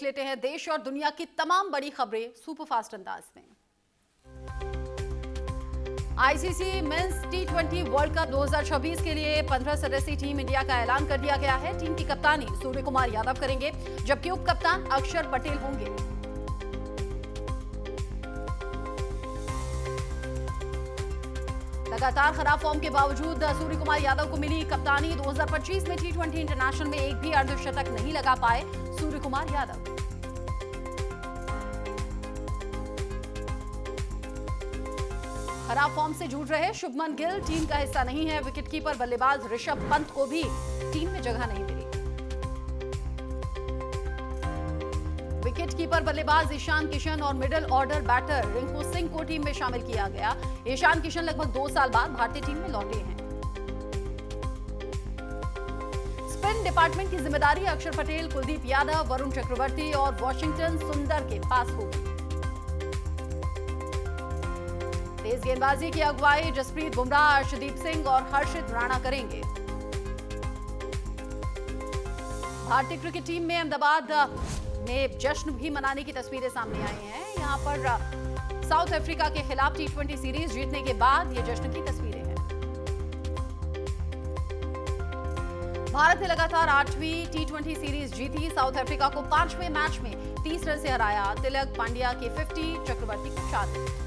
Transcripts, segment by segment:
लेते हैं देश और दुनिया की तमाम बड़ी खबरें सुपरफास्ट अंदाज में। आईसीसी मेंस टी20 वर्ल्ड कप 2026 के लिए 15 सदस्यीय टीम इंडिया का ऐलान कर दिया गया है। टीम की कप्तानी सूर्य कुमार यादव करेंगे, जबकि उप कप्तान अक्षर पटेल होंगे। लगातार खराब फॉर्म के बावजूद सूर्य कुमार यादव को मिली कप्तानी। 2025 में टी20 इंटरनेशनल में एक भी अर्धशतक नहीं लगा पाए सूर्य कुमार यादव। खराब फॉर्म से जूझ रहे शुभमन गिल टीम का हिस्सा नहीं है। विकेटकीपर बल्लेबाज ऋषभ पंत को भी टीम में जगह नहीं मिली। विकेटकीपर बल्लेबाज ईशान किशन और middle order batter Rinku Singh को टीम में शामिल किया गया। ईशान किशन लगभग 2 साल बाद भारतीय टीम में लौटे हैं। स्पिन डिपार्टमेंट की जिम्मेदारी अक्षर पटेल, कुलदीप यादव, वरुण चक्रवर्ती और वॉशिंगटन सुंदर के पास होगी। तेज गेंदबाजी की अगुवाई जसप्रीत बुमराह, अर्शदीप सिंह और हर्षित राणा करेंगे। भारतीय क्रिकेट टीम में अहमदाबाद में जश्न भी मनाने की तस्वीरें सामने आई हैं। यहां पर साउथ अफ्रीका के खिलाफ टी20 सीरीज जीतने के बाद ये जश्न की तस्वीरें हैं। भारत ने लगातार 8वीं टी20 सीरीज जीती। साउथ अफ्रीका को 5वें मैच में 30 रन से हराया। तिलक, पांड्या की 50, चक्रवर्ती की 40।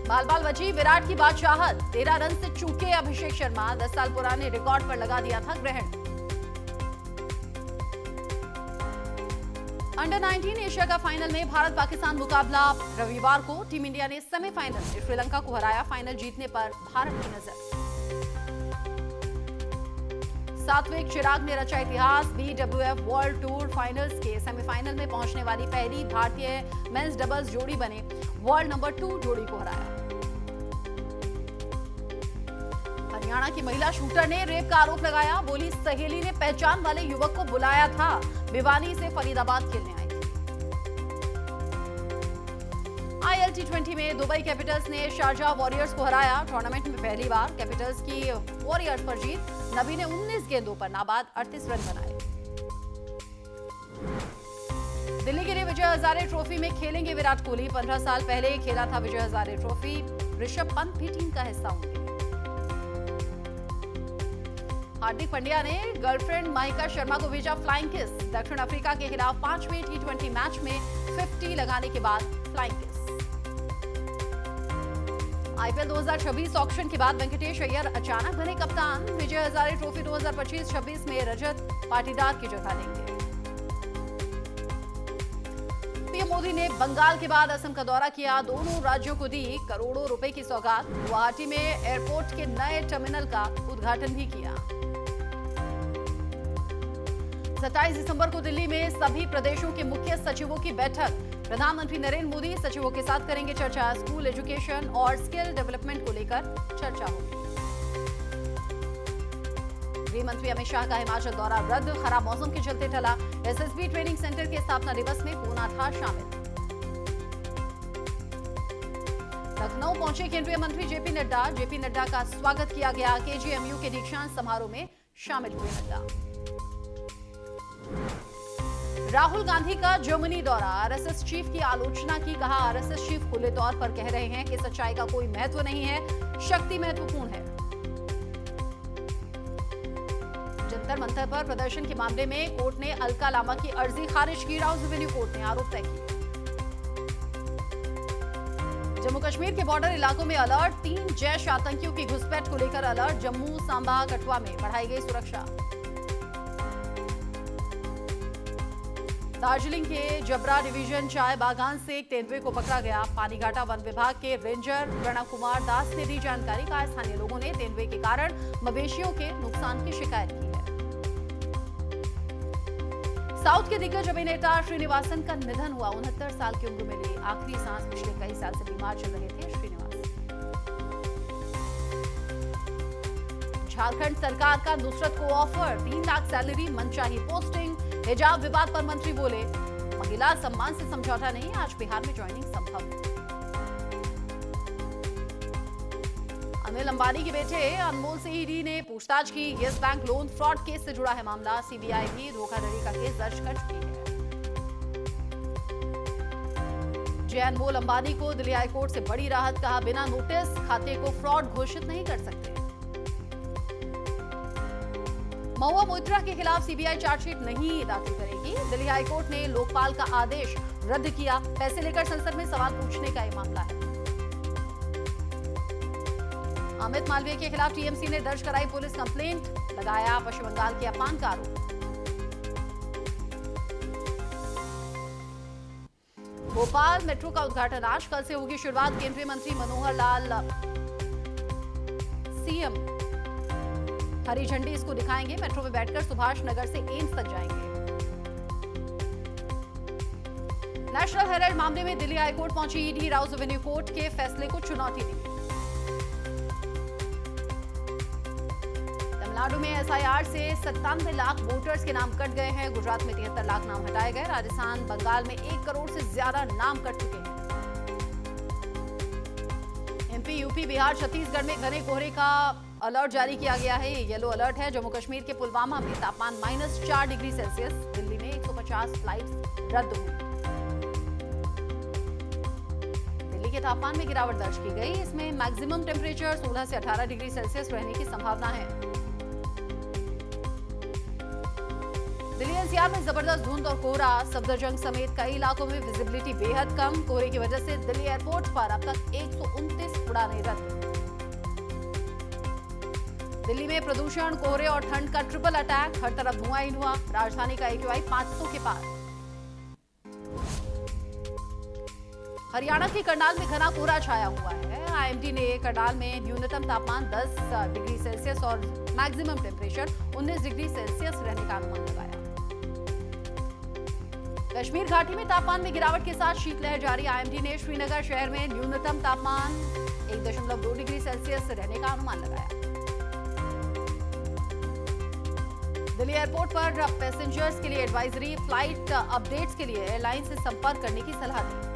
बाल बाल बची विराट की बादशाहत। 13 रन से चूके अभिषेक शर्मा। 10 साल पुराने रिकॉर्ड पर लगा दिया था ग्रहण। अंडर 19 एशिया का फाइनल में भारत पाकिस्तान मुकाबला रविवार को। टीम इंडिया ने सेमीफाइनल में श्रीलंका को हराया। फाइनल जीतने पर भारत की नजर। सात्विक चिराग ने रचा इतिहास। BWF वर्ल्ड टूर फाइनल्स के सेमीफाइनल में पहुंचने वाली पहली भारतीय मेंस डबल्स जोड़ी बने। वर्ल्ड नंबर 2 जोड़ी को हराया। हरियाणा की महिला शूटर ने रेप का आरोप लगाया। बोली सहेली ने पहचान वाले युवक को बुलाया था। भिवानी से फरीदाबाद खेलने आई थी। IL T20 में दुबई कैपिटल्स ने शारजाह वॉरियर्स को हराया। टूर्नामेंट में पहली बार कैपिटल्स की वॉरियर्स पर जीत। नबी ने 19 गेंदों पर नाबाद 38 रन बनाए। दिल्ली के लिए विजय हजारे ट्रॉफी में खेलेंगे विराट कोहली। 15 साल पहले खेला था विजय हजारे ट्रॉफी। ऋषभ पंत भी टीम का हिस्सा होंगे। हार्दिक पांड्या ने गर्लफ्रेंड माहिका शर्मा को भेजा फ्लाइंग किस। दक्षिण अफ्रीका के खिलाफ 5वें टी20 मैच में 50 लगाने के बाद फ्लाइंग किस। IPL 2026 ऑक्शन के बाद वेंकटेश अय्यर अचानक बने कप्तान। विजय हजारे ट्रॉफी 2025-26 में रजत पाटीदार की जगह लेंगे। पीएम मोदी ने बंगाल के बाद असम का दौरा किया। दोनों राज्यों को दी करोड़ों रुपए की सौगात। गुवाहाटी में एयरपोर्ट के नए टर्मिनल का उद्घाटन भी किया। 27 दिसंबर को दिल्ली में सभी प्रदेशों के मुख्य सचिवों की बैठक। प्रधानमंत्री नरेंद्र मोदी सचिवों के साथ करेंगे चर्चा। स्कूल एजुकेशन और स्किल डेवलपमेंट को लेकर चर्चा होगी। गृह मंत्री अमित शाह का हिमाचल दौरा रद्द। खराब मौसम के चलते टला। एसएसबी ट्रेनिंग सेंटर के स्थापना दिवस में पूना था शामिल। लखनऊ पहुंचे केंद्रीय मंत्री जेपी नड्डा। जेपी नड्डा का स्वागत किया गया। KGMU के दीक्षांत समारोह में शामिल हुए नड्डा। राहुल गांधी का जर्मनी दौरा। आरएसएस चीफ की आलोचना की। कहा आरएसएस चीफ खुले तौर पर कह रहे हैं कि सच्चाई का कोई महत्व नहीं है, शक्ति महत्वपूर्ण है। जंतर मंतर पर प्रदर्शन के मामले में कोर्ट ने अलका लामा की अर्जी खारिज की। राउज रेवेन्यू कोर्ट ने आरोप तय किए। जम्मू कश्मीर के बॉर्डर इलाकों में अलर्ट। 3 जैश आतंकियों की घुसपैठ को लेकर अलर्ट। जम्मू, सांबा, कठुआ में बढ़ाई गई सुरक्षा। दार्जिलिंग के जबरा डिवीजन चाय बागान से एक तेंदुए को पकड़ा गया। पानीघाटा वन विभाग के रेंजर प्रणव कुमार दास ने दी जानकारी। कहा स्थानीय लोगों ने तेंदुए के कारण मवेशियों के नुकसान की शिकायत की है। साउथ के दिग्गज अभिनेता श्रीनिवासन का निधन हुआ। 69 साल की उम्र में ली आखिरी सांस। पिछले कई साल से बीमार चल रहे थे श्रीनिवास। झारखंड सरकार का नुसरत को ऑफर। 3 लाख सैलरी, मनचाही पोस्टिंग। हिजाब विवाद पर मंत्री बोले महिला सम्मान से समझौता नहीं, आज बिहार में ज्वाइनिंग संभव। अनिल अंबानी के बेटे अनमोल से ईडी ने पूछताछ की। Yes bank loan fraud case से जुड़ा है मामला। सीबीआई भी धोखाधड़ी का केस दर्ज कर चुकी है। जय अनमोल अंबानी को दिल्ली हाईकोर्ट से बड़ी राहत, कहा बिना नोटिस खाते को फ्रॉड घोषित नहीं कर सकते। महुआ मोइत्रा के खिलाफ सीबीआई चार्जशीट नहीं दाखिल करेगी। दिल्ली हाईकोर्ट ने लोकपाल का आदेश रद्द किया। पैसे लेकर संसद में सवाल पूछने का यह मामला है। अमित मालवीय के खिलाफ टीएमसी ने दर्ज कराई पुलिस कंप्लेंट, लगाया पश्चिम बंगाल के अपमान का आरोप। भोपाल मेट्रो का उद्घाटन आज, कल से होगी शुरुआत। केंद्रीय मंत्री मनोहर लाल सीएम हरी झंडी इसको दिखाएंगे। मेट्रो में बैठकर सुभाष नगर से एम्स तक जाएंगे। नेशनल हेराल्ड मामले में दिल्ली हाईकोर्ट पहुंची ईडी, राउस एवेन्यू कोर्ट के फैसले को चुनौती दी। तमिलनाडु में एसआईआर से 97 लाख वोटर्स के नाम कट गए हैं। गुजरात में 73 लाख नाम हटाए गए। राजस्थान, बंगाल में 1 करोड़ से ज्यादा नाम कट चुके हैं। एमपी, यूपी, बिहार, छत्तीसगढ़ में घने कोहरे का अलर्ट जारी किया गया है। ये येलो अलर्ट है। जम्मू कश्मीर के पुलवामा में तापमान -4 डिग्री सेल्सियस। दिल्ली में 150 फ्लाइट्स रद्द हुई। दिल्ली के तापमान में गिरावट दर्ज की गई। इसमें मैक्सिमम टेम्परेचर 16 से 18 डिग्री सेल्सियस रहने की संभावना है। दिल्ली एनसीआर में जबरदस्त धुंध और कोहरा। सफदरजंग समेत कई इलाकों में विजिबिलिटी बेहद कम। कोहरे की वजह से दिल्ली एयरपोर्ट पर अब तक 129 उड़ानें रद्द। दिल्ली में प्रदूषण, कोहरे और ठंड का ट्रिपल अटैक। हर तरफ धुआं ही धुआं। राजधानी का AQI 500 के पार। हरियाणा के करनाल में घना कोहरा छाया हुआ है। आईएमडी ने करनाल में न्यूनतम तापमान 10 डिग्री सेल्सियस और मैक्सिमम टेम्परेचर 19 डिग्री सेल्सियस रहने का अनुमान लगाया। कश्मीर घाटी में तापमान में गिरावट के साथ शीतलहर जारी। आईएमडी ने श्रीनगर शहर में न्यूनतम तापमान 1.2 डिग्री सेल्सियस रहने का अनुमान लगाया। दिल्ली एयरपोर्ट पर पैसेंजर्स के लिए एडवाइजरी। फ्लाइट अपडेट्स के लिए एयरलाइन से संपर्क करने की सलाह दी।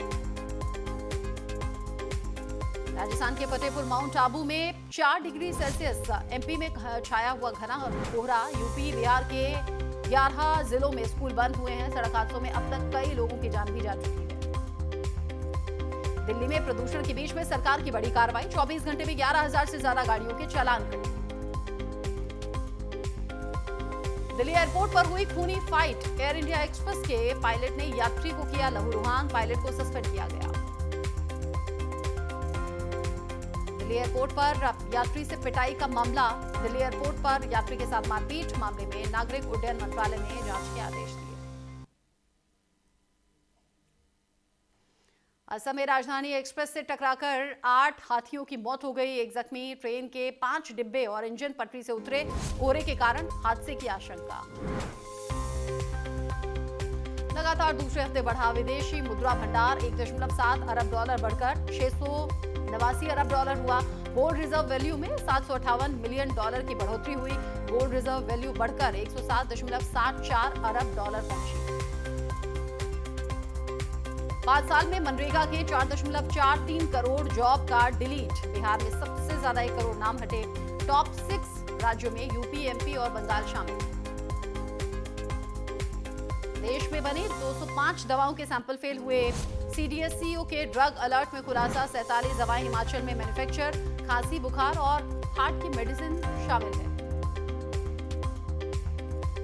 राजस्थान के फतेहपुर माउंट आबू में 4 डिग्री सेल्सियस। एमपी में छाया हुआ घना कोहरा। यूपी, बिहार के 11 जिलों में स्कूल बंद हुए हैं। सड़क हादसों में अब तक कई लोगों की जान भी जा चुकी है। दिल्ली में प्रदूषण के बीच में सरकार की बड़ी कार्रवाई। 24 घंटे में 11,000 से ज्यादा गाड़ियों के चालान कटे। दिल्ली एयरपोर्ट पर हुई खूनी फाइट। एयर इंडिया एक्सप्रेस के पायलट ने यात्री को किया लहूलुहान। पायलट को सस्पेंड किया गया। दिल्ली एयरपोर्ट पर यात्री से पिटाई का मामला। दिल्ली एयरपोर्ट पर यात्री के साथ मारपीट मामले में नागरिक उड्डयन मंत्रालय ने जांच के आदेश दिए। असम में राजधानी एक्सप्रेस से टकराकर 8 हाथियों की मौत हो गई। एक जख्मी। ट्रेन के 5 डिब्बे और इंजन पटरी से उतरे। कोहरे के कारण हादसे की आशंका। लगातार दूसरे हफ्ते बढ़ा विदेशी मुद्रा भंडार। 1.7 अरब डॉलर बढ़कर 689 अरब डॉलर हुआ। गोल्ड रिजर्व वैल्यू में 758 मिलियन डॉलर की बढ़ोतरी हुई। गोल्ड रिजर्व वैल्यू बढ़कर 107.74 अरब डॉलर पहुंची। 5 साल में मनरेगा के 4.43 crore job card delete. Bihar में सबसे ज्यादा 1 करोड़ नाम हटे। टॉप 6 राज्यों में यूपी, एमपी और बंगाल शामिल। देश में बनी 205 दवाओं के सैंपल फेल हुए। सीडीएससीओ के ड्रग अलर्ट में खुलासा। 47 दवाएं हिमाचल में मैन्युफैक्चर। खांसी, बुखार और हार्ट की मेडिसिन शामिल है।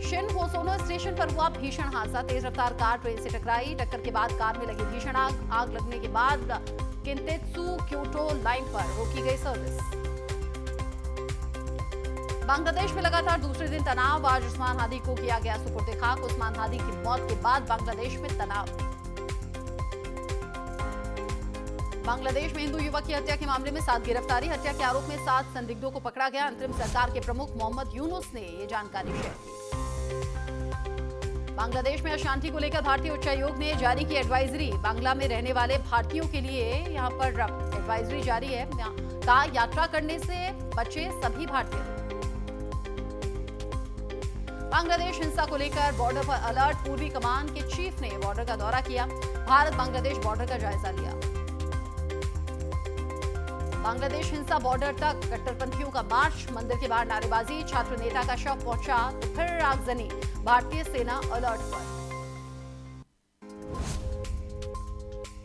शिन होसोनो स्टेशन पर हुआ भीषण हादसा। तेज रफ्तार कार ट्रेन से टकराई। टक्कर के बाद कार में लगी भीषण आग। आग लगने के बाद किंतेत्सु क्योटो लाइन पर रोकी गई सर्विस। बांग्लादेश में लगातार दूसरे दिन तनाव। आज उस्मान हादी को किया गया सुपुर्द खाक। उस्मान हादी की मौत के बाद बांग्लादेश में तनाव। बांग्लादेश में हिंदू युवक की हत्या के मामले में 7 गिरफ्तारी। हत्या के आरोप में 7 संदिग्धों को पकड़ा गया। अंतरिम सरकार के प्रमुख मोहम्मद यूनुस ने ये जानकारी शेयर की। बांग्लादेश में अशांति को लेकर भारतीय उच्चायोग ने जारी की एडवाइजरी। बांग्ला में रहने वाले भारतीयों के लिए यहां पर एडवाइजरी जारी है। कहा यात्रा करने से बचे सभी भारतीय। बांग्लादेश हिंसा को लेकर बॉर्डर पर अलर्ट। पूर्वी कमान के चीफ ने बॉर्डर का दौरा किया। भारत बांग्लादेश बॉर्डर का जायजा लिया। बांग्लादेश हिंसा बॉर्डर तक कट्टरपंथियों का मार्च, मंदिर के बाहर नारेबाजी, छात्र नेता का शव पहुंचा तो फिर आगजनी, भारतीय सेना अलर्ट पर।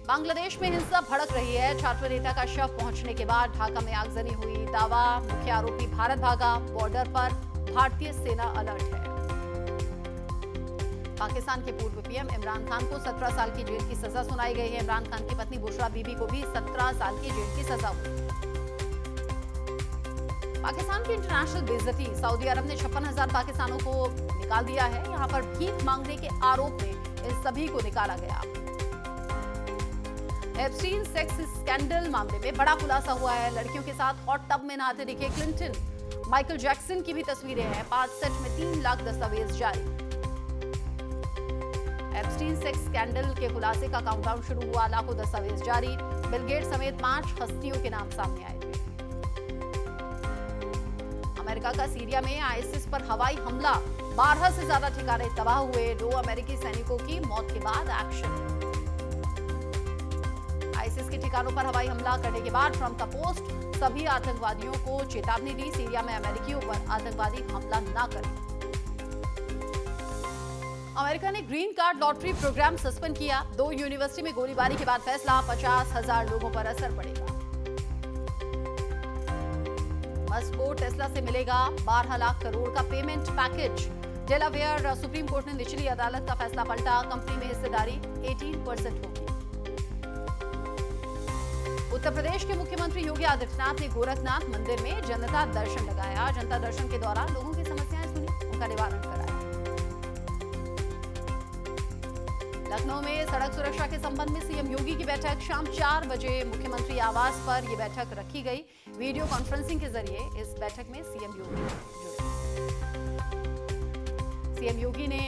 बांग्लादेश में हिंसा भड़क रही है, छात्र नेता का शव पहुंचने के बाद ढाका में आगजनी हुई, दावा मुख्य आरोपी भारत भागा, बॉर्डर पर भारतीय सेना अलर्ट है। पाकिस्तान के पूर्व पीएम इमरान खान को 17 साल की जेल की सजा सुनाई गई है। इमरान खान की पत्नी बुशरा बीबी को भी 17 साल की जेल की सजा हुई। पाकिस्तान की इंटरनेशनल बेइज्जती, सऊदी अरब ने 56,000 पाकिस्तानों को निकाल दिया है। यहां पर भीख मांगने के आरोप में इन सभी को निकाला गया। एप्स्टीन सेक्स स्कैंडल मामले में बड़ा खुलासा हुआ है। लड़कियों के साथ हॉट टब में नहाते दिखे क्लिंटन। माइकल जैक्सन की भी तस्वीरें हैं। 5 सेट में 3 लाख दस्तावेज जारी। एप्स्टीन सेक्स स्कैंडल के खुलासे का काउंटडाउन शुरू हुआ, लाखों दस्तावेज जारी। बिल गेट्स समेत 5 हस्तियों के नाम सामने आए थे। अमेरिका का सीरिया में आईएसआईएस पर हवाई हमला, 12 से ज्यादा ठिकाने तबाह हुए। 2 अमेरिकी सैनिकों की मौत के बाद एक्शन। आईएसआईएस के ठिकानों पर हवाई हमला करने के बाद ट्रंप का पोस्ट, सभी आतंकवादियों को चेतावनी दी, सीरिया में अमेरिकियों पर आतंकवादी हमला न करें। अमेरिका ने green card lottery programme suspend किया। 2 यूनिवर्सिटी में गोलीबारी के बाद फैसला, 50,000 लोगों पर असर पड़ेगा। मस्क को टेस्ला से मिलेगा 12 लाख करोड़ का payment package. Delaware supreme court ने निचली अदालत का फैसला पलटा, कंपनी में हिस्सेदारी 18% होगी। उत्तर प्रदेश के मुख्यमंत्री योगी आदित्यनाथ ने गोरखनाथ मंदिर में जनता दर्शन लगाया। जनता दर्शन के दौरान लोगों की समस्याएं सुनी, उनका निवारण कराया। लखनऊ में सड़क सुरक्षा के संबंध में सीएम योगी की बैठक, शाम 4 बजे मुख्यमंत्री आवास पर यह बैठक रखी गई। वीडियो कॉन्फ्रेंसिंग के जरिए इस बैठक में सीएम योगी जुड़े। सीएम योगी ने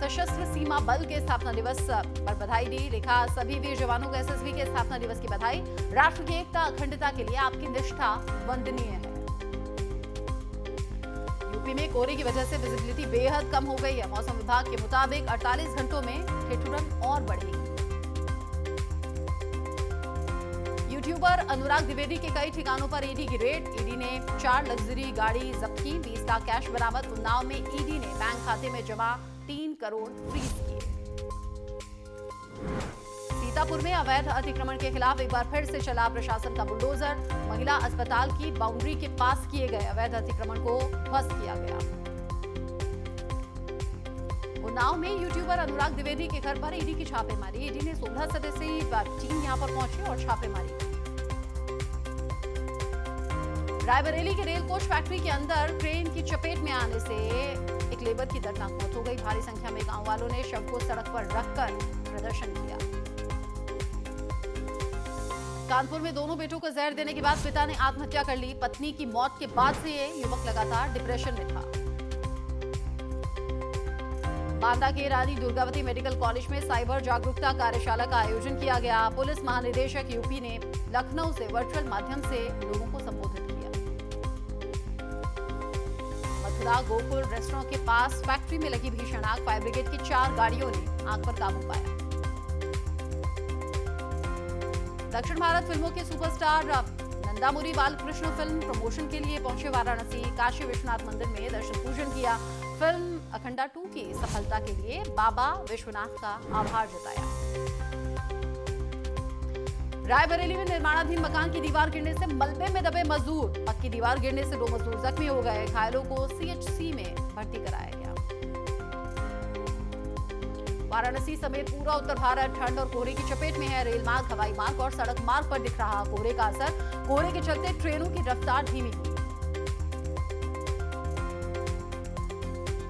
सशस्त्र सीमा बल के स्थापना दिवस पर बधाई दी। लिखा, सभी वीर जवानों को एसएसबी के स्थापना दिवस की बधाई। राष्ट्र की एकता अखंडता के लिए आपकी निष्ठा वंदनीय है। यूपी में कोहरे की वजह से विजिबिलिटी बेहद कम हो गई है। मौसम विभाग के मुताबिक 48 घंटों में ठिठुरन और बढ़ेगी। यूट्यूबर अनुराग द्विवेदी के कई ठिकानों पर ईडी की रेड। ईडी ने 4 लग्जरी गाड़ी जब्त की, 20 लाख कैश बरामद। उन्नाव में ईडी ने बैंक खाते में जमा 3 करोड़ फ्रीज किए। सीतापुर में अवैध अतिक्रमण के खिलाफ एक बार फिर से चला प्रशासन का बुलडोजर। महिला अस्पताल की बाउंड्री के पास किए गए अवैध अतिक्रमण को ध्वस्त किया गया। उन्नाव में यूट्यूबर अनुराग द्विवेदी के घर पर ईडी की छापेमारी। ईडी ने 16 सदस्यीय टीम यहां पर पहुंची और छापेमारी। रायबरेली के रेल कोच फैक्ट्री के अंदर ट्रेन की चपेट में आने से एक लेबर की दर्दनाक मौत हो गई। भारी संख्या में गांव वालों ने शव को सड़क पर रखकर प्रदर्शन किया। कानपुर में दोनों बेटों को जहर देने के बाद पिता ने आत्महत्या कर ली। पत्नी की मौत के बाद से ये युवक लगातार डिप्रेशन में था। बांदा के रानी दुर्गावती मेडिकल कॉलेज में साइबर जागरूकता कार्यशाला का आयोजन किया गया। पुलिस महानिदेशक यूपी ने लखनऊ से वर्चुअल माध्यम से लोगों को संबोधित किया। मथुरा गोकुल रेस्टोरेंट के पास फैक्ट्री में लगी भीषण आग, फायर ब्रिगेड की 4 गाड़ियों ने आग पर काबू पाया। दक्षिण भारत फिल्मों के superstar Nandamuri Balkrishna film promotion के लिए पहुंचे वाराणसी। काशी विश्वनाथ मंदिर में दर्शन पूजन किया। फिल्म अखंडा 2 की सफलता के लिए बाबा विश्वनाथ का आभार जताया। रायबरेली में निर्माणाधीन मकान की दीवार गिरने से मलबे में दबे मजदूर। पक्की दीवार गिरने से 2 मजदूर जख्मी हो गए। घायलों को सीएचसी में भर्ती कराया गया। वाराणसी समेत पूरा उत्तर भारत ठंड और कोहरे की चपेट में है। रेल मार्ग, हवाई मार्ग और सड़क मार्ग पर दिख रहा कोहरे का असर। कोहरे के चलते ट्रेनों की रफ्तार धीमी हुई।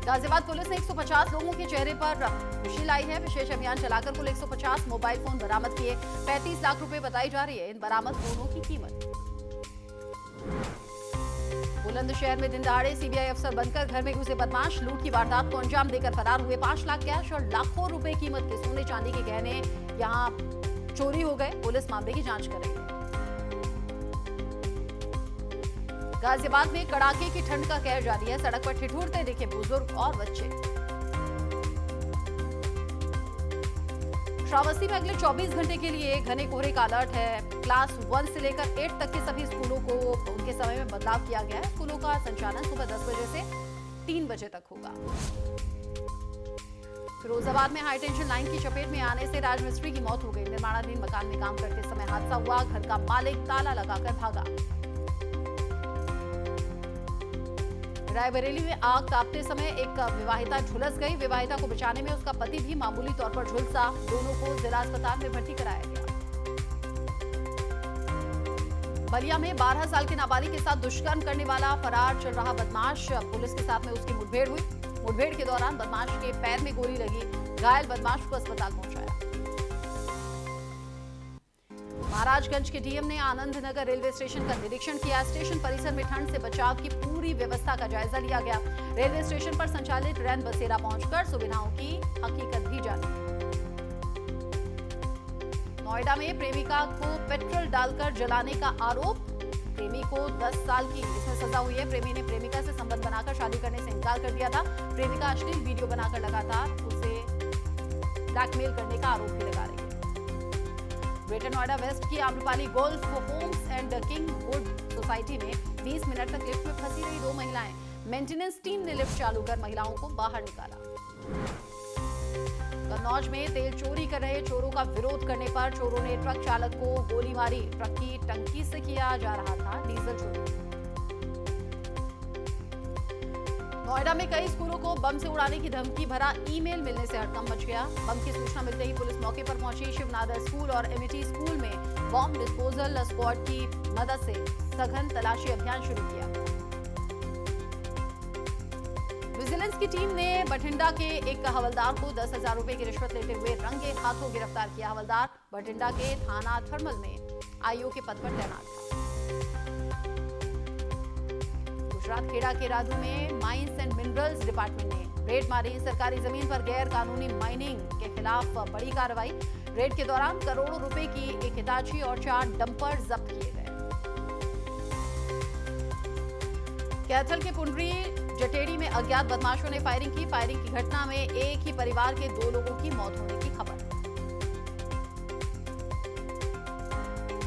गाजियाबाद पुलिस ने 150 लोगों के चेहरे पर खुशी लाई है। विशेष अभियान चलाकर कुल 150 मोबाइल फोन बरामद किए। 35 लाख रुपए बताई जा रही है इन बरामद फोनों की कीमत। बुलंदशहर में दिन दहाड़े सीबीआई अफसर बनकर घर में घुसे बदमाश, लूट की वारदात को अंजाम देकर फरार हुए। 5 लाख कैश और लाखों रुपए कीमत के सोने चांदी के गहने यहां चोरी हो गए। पुलिस मामले की जांच कर रही है। गाजियाबाद में कड़ाके की ठंड का कहर जारी है। सड़क पर ठिठुरते दिखे बुजुर्ग और बच्चे। श्रावस्ती में अगले 24 घंटे के लिए घने कोहरे का अलर्ट है। क्लास 1 से लेकर 8 तक के सभी स्कूलों को उनके समय में बदलाव किया गया है। स्कूलों का संचालन सुबह 10 बजे से 3 बजे तक होगा। फिरोजाबाद में हाई टेंशन लाइन की चपेट में आने से राजमिस्त्री की मौत हो गई। निर्माणाधीन मकान में काम करते समय हादसा हुआ। घर का मालिक ताला लगाकर भागा। रायबरेली में आग तापते समय एक विवाहिता झुलस गई। विवाहिता को बचाने में उसका पति भी मामूली तौर पर झुलसा। दोनों को जिला अस्पताल में भर्ती कराया गया। बलिया में 12 साल के नाबालिग के साथ दुष्कर्म करने वाला फरार चल रहा बदमाश। पुलिस के साथ में उसकी मुठभेड़ हुई। मुठभेड़ के दौरान बदमाश के पैर में गोली लगी। घायल बदमाश को अस्पताल पहुंचाया। महाराजगंज के डीएम ने आनंद नगर रेलवे स्टेशन का निरीक्षण किया। स्टेशन परिसर में ठंड से बचाव की पूरी व्यवस्था का जायजा लिया गया। रेलवे स्टेशन पर संचालित रैन बसेरा पहुंचकर सुविधाओं की हकीकत भी जानी। नोएडा में प्रेमिका को पेट्रोल डालकर जलाने का आरोप। प्रेमी को 10 साल की इसमें सजा हुई है। प्रेमी ने प्रेमिका से संबंध बनाकर शादी करने से इनकार कर दिया था। प्रेमिका अश्लील वीडियो बनाकर लगातार उसे ब्लैकमेल करने का आरोप भी लगा रही है। ग्रेटर नोएडा वेस्ट की Amrapali golf homes and king would society में 20 मिनट तक लिफ्ट में फंसी रही 2 महिलाएं। मेंटेनेंस टीम ने लिफ्ट चालू कर महिलाओं को बाहर निकाला। कन्नौज में तेल चोरी कर रहे चोरों का विरोध करने पर चोरों ने ट्रक चालक को गोली मारी। ट्रक की टंकी से किया जा रहा था डीजल चोरी। नोएडा में कई स्कूलों को बम से उड़ाने की धमकी भरा ईमेल मिलने से हड़कंप मच गया। बम की सूचना मिलते ही पुलिस मौके पर पहुंची। शिवनादर स्कूल और एमिटी स्कूल में बॉम्ब डिस्पोजल स्क्वाड की मदद से सघन तलाशी अभियान शुरू किया। विजिलेंस की टीम ने बठिंडा के एक हवलदार को 10,000 रुपए की रिश्वत लेते हुए रंगे हाथों गिरफ्तार किया। हवलदार बठिंडा के थाना थर्मल में आईओ के पद पर तैनात था। गुजरात खेड़ा के राधू में माइंस एंड मिनरल्स डिपार्टमेंट ने रेड मारी। सरकारी जमीन पर गैर कानूनी माइनिंग के खिलाफ बड़ी कार्रवाई। रेड के दौरान करोड़ों रुपए की एक हिताची और 4 डंपर जब्त किए गए। कैथल के पुंडरी जटेड़ी में अज्ञात बदमाशों ने फायरिंग की। फायरिंग की घटना में एक ही परिवार के 2 लोगों की मौत होने की खबर।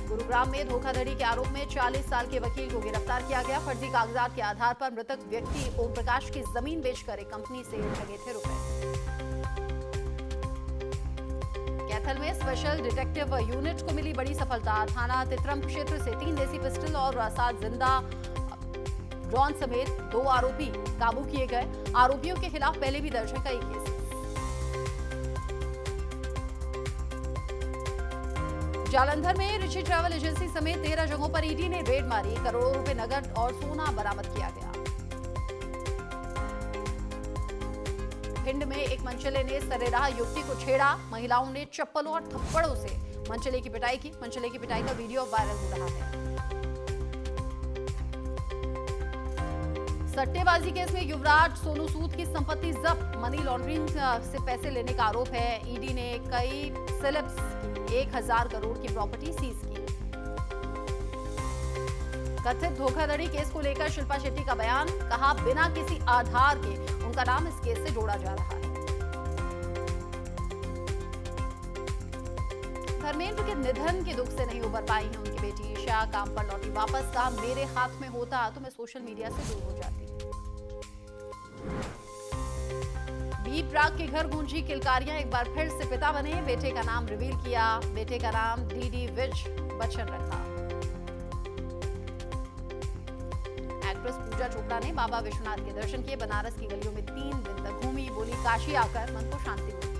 गुरुग्राम में धोखाधड़ी के आरोप में 40 साल के वकील को गिरफ्तार किया गया। फर्जी कागजात के आधार पर मृतक व्यक्ति ओम प्रकाश की जमीन बेचकर एक कंपनी से ठगे थे रुपए। कैथल में स्पेशल डिटेक्टिव यूनिट को मिली बड़ी सफलता। थाना तित्रम क्षेत्र से 3 देसी पिस्टल और 7 जिंदा ड्रोन समेत 2 आरोपी काबू किए गए। आरोपियों के खिलाफ पहले भी दर्ज है कई केस। जालंधर में ऋषि ट्रैवल एजेंसी समेत 13 जगहों पर ईडी ने रेड मारी। करोड़ों रुपए नकद और सोना बरामद किया गया। भिंड में एक मनचले ने सरेराह युवती को छेड़ा। महिलाओं ने चप्पलों और थप्पड़ों से मनचले की पिटाई की। मनचले की पिटाई का वीडियो वायरल हो रहा है। सट्टेबाजी केस में युवराज सोनू सूद की संपत्ति जब्त। मनी लॉन्ड्रिंग से पैसे लेने का आरोप है। ईडी ने कई सेलेब्स की 1000 करोड़ की प्रॉपर्टी सीज की। कथित धोखाधड़ी केस को लेकर शिल्पा शेट्टी का बयान। कहा बिना किसी आधार के उनका नाम इस केस से जोड़ा जा रहा है। धर्मेंद्र के निधन के दुख से नहीं उबर पाई है उनकी बेटी ईशा। काम पर लौटी वापस। काम मेरे हाथ में होता तो मैं सोशल मीडिया से दूर हो जाती। बी प्राक के घर गूंजी किलकारियां। एक बार फिर से पिता बने। बेटे का नाम रिवील किया। बेटे का नाम डीडी विज बच्चन रखा। एक्ट्रेस पूजा चोपड़ा ने बाबा विश्वनाथ के दर्शन किए। बनारस की गलियों में 3 दिन तक घूमी। बोली काशी आकर मन को शांति मिली।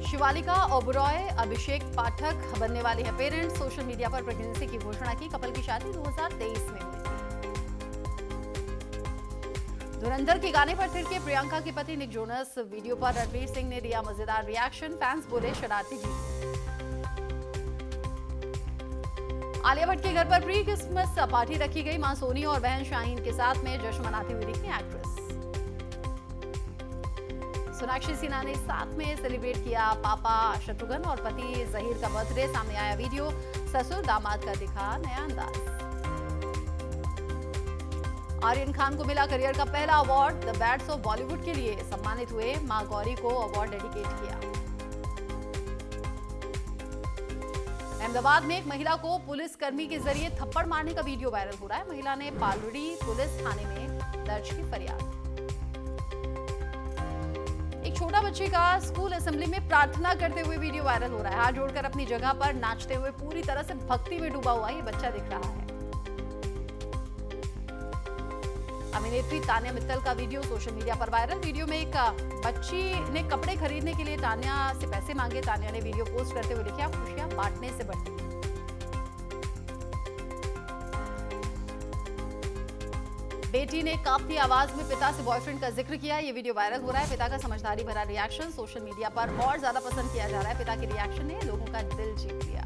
शिवालिका ओबरॉय अभिषेक पाठक बनने वाले हैं पेरेंट्स। सोशल मीडिया पर प्रेगनेंसी की घोषणा की। कपल की शादी 2023 में हुई थी। धुरंधर के गाने पर थिरके प्रियंका के पति निक जोनस। वीडियो पर रणवीर सिंह ने दिया मजेदार रिएक्शन। फैंस बोले शरारती जी। आलिया भट्ट के घर पर प्री क्रिसमस पार्टी रखी गई। मां सोनी और बहन शाहीन के साथ में जश्न मनाती हुई दिखी एक्ट्रेस। सोनाक्षी सिन्हा ने साथ में सेलिब्रेट किया पापा शत्रुघ्न और पति जहीर का बर्थडे। सामने आया वीडियो। ससुर दामाद का दिखा नया अंदाज। आर्यन खान को मिला करियर का पहला award. The bats of Bollywood के लिए सम्मानित हुए। मां गौरी को अवार्ड डेडिकेट किया। अहमदाबाद में एक महिला को पुलिस कर्मी के जरिए थप्पड़ मारने का वीडियो वायरल हो रहा है। महिला ने पालड़ी पुलिस थाने में दर्ज की फरियाद। एक छोटा बच्चे का स्कूल असेंबली में प्रार्थना करते हुए वीडियो वायरल हो रहा है। हाथ जोड़कर अपनी जगह पर नाचते हुए पूरी तरह से भक्ति में डूबा हुआ ये बच्चा दिख रहा है। अभिनेत्री तान्या मित्तल का वीडियो सोशल मीडिया पर वायरल। वीडियो में एक बच्ची ने कपड़े खरीदने के लिए तान्या से पैसे मांगे। तान्या ने वीडियो पोस्ट करते हुए लिखा, खुशियां बांटने से बढ़ती हैं। बेटी ने काफी आवाज में पिता से बॉयफ्रेंड का जिक्र किया। ये वीडियो वायरल हो रहा है। पिता का समझदारी भरा रिएक्शन सोशल मीडिया पर और ज्यादा पसंद किया जा रहा है। पिता के रिएक्शन ने लोगों का दिल जीत लिया।